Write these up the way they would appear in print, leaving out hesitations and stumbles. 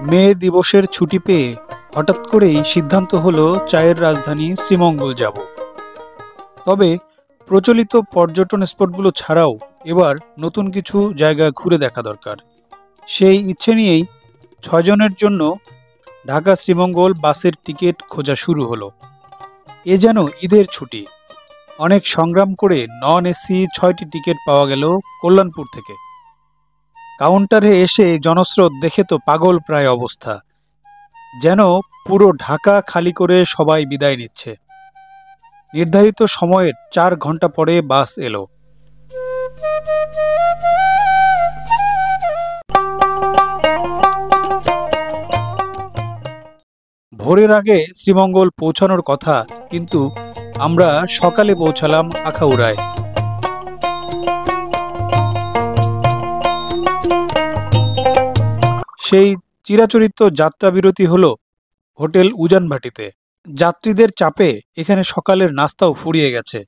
মে দিবসের ছুটি পেয়ে হঠাৎ করেই সিদ্ধান্ত হলো চায়ের রাজধানী শ্রীমঙ্গল যাব। তবে প্রচলিত পর্যটন স্পটগুলো ছাড়াও এবার নতুন কিছু জায়গা ঘুরে দেখা দরকার। সেই ইচ্ছে নিয়েই ৬ জনের জন্য ঢাকা শ্রীমঙ্গল বাসের টিকিট খোঁজা শুরু হলো। এ যেন ঈদের ছুটি। অনেক সংগ্রাম করে নন এসি ৬টি টিকিট পাওয়া গেল কল্যাণপুর থেকে। কাউন্টারে এসে জনস্রোত দেখে তো পাগল প্রায় অবস্থা, যেন পুরো ঢাকা খালি করে সবাই বিদায় নিচ্ছে। নির্ধারিত সময়ের ৪ ঘন্টা পরে বাস এলো। ভোরের আগে শ্রীমঙ্গল পৌঁছানোর কথা, কিন্তু আমরা সকালে পৌঁছালাম আখাউড়ায়। সেই চিরাচরিত যাত্রা বিরতি হলো হোটেল উজানভাটিতে। যাত্রীদের চাপে এখানে সকালের নাস্তাও ফুরিয়ে গেছে।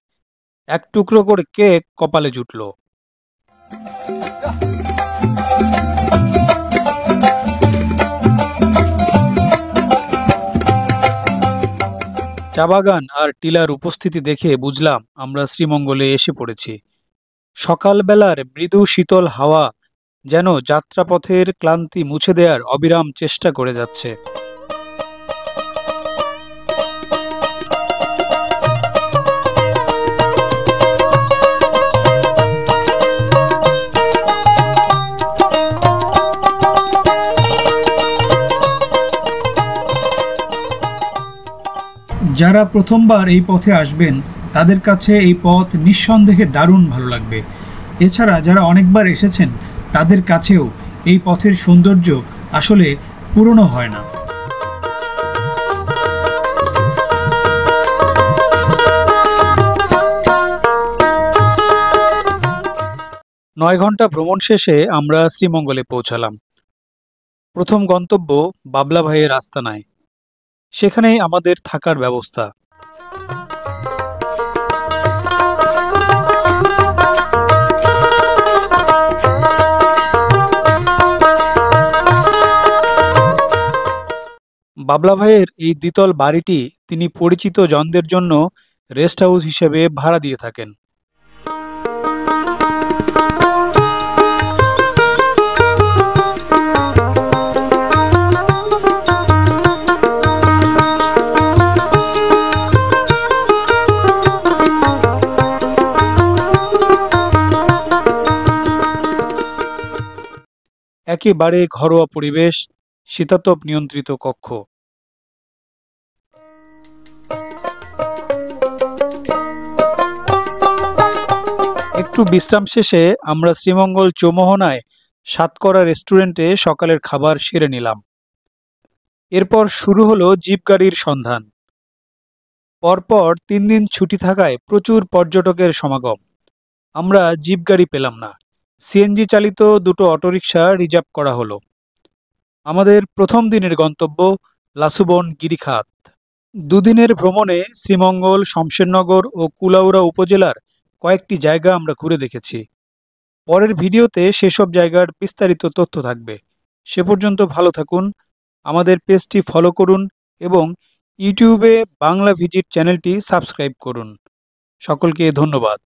এক টুকরো করে কেক কপালে জুটল। চা বাগান আর টিলার উপস্থিতি দেখে বুঝলাম আমরা শ্রীমঙ্গলে এসে পড়েছি। সকালবেলার মৃদু শীতল হাওয়া যেন যাত্রাপথের ক্লান্তি মুছে দেওয়ার অবিরাম চেষ্টা করে যাচ্ছে। যারা প্রথমবার এই পথে আসবেন তাদের কাছে এই পথ নিঃসন্দেহে দারুণ ভালো লাগবে। এছাড়া যারা অনেকবার এসেছেন তাদের কাছেও এই পথের সৌন্দর্য আসলে পুরনো হয় না। ৯ ঘন্টা ভ্রমণ শেষে আমরা শ্রীমঙ্গলে পৌঁছালাম। প্রথম গন্তব্য বাবলা ভাইয়ের আস্তানায়। সেখানেই আমাদের থাকার ব্যবস্থা। বাবলা ভাইয়ের এই দ্বিতল বাড়িটি তিনি পরিচিত জনদের জন্য রেস্ট হাউস হিসেবে ভাড়া দিয়ে থাকেন। একেবারে ঘরোয়া পরিবেশ, শীতাতপ নিয়ন্ত্রিত কক্ষ। একটু বিশ্রাম শেষে আমরা শ্রীমঙ্গল চৌমোহনায় সাতকরা রেস্টুরেন্টে সকালের খাবার সেরে নিলাম। এরপর শুরু হলো জিপ গাড়ির সন্ধান। পরপর ৩ দিন ছুটি থাকায় প্রচুর পর্যটকের সমাগম। আমরা জিপ গাড়ি পেলাম না। সিএনজি চালিত দুটো অটোরিকশা রিজার্ভ করা হলো। আমাদের প্রথম দিনের গন্তব্য লাসুবন গিরিখাত। দুদিনের ভ্রমণে শ্রীমঙ্গল, শমশেরনগর ও কুলাউড়া উপজেলার কয়েকটি জায়গা আমরা ঘুরে দেখেছি। পরের ভিডিওতে সেসব জায়গার বিস্তারিত তথ্য থাকবে। সে পর্যন্ত ভালো থাকুন। আমাদের পেজটি ফলো করুন এবং ইউটিউবে বাংলা ভিজিট চ্যানেলটি সাবস্ক্রাইব করুন। সকলকে ধন্যবাদ।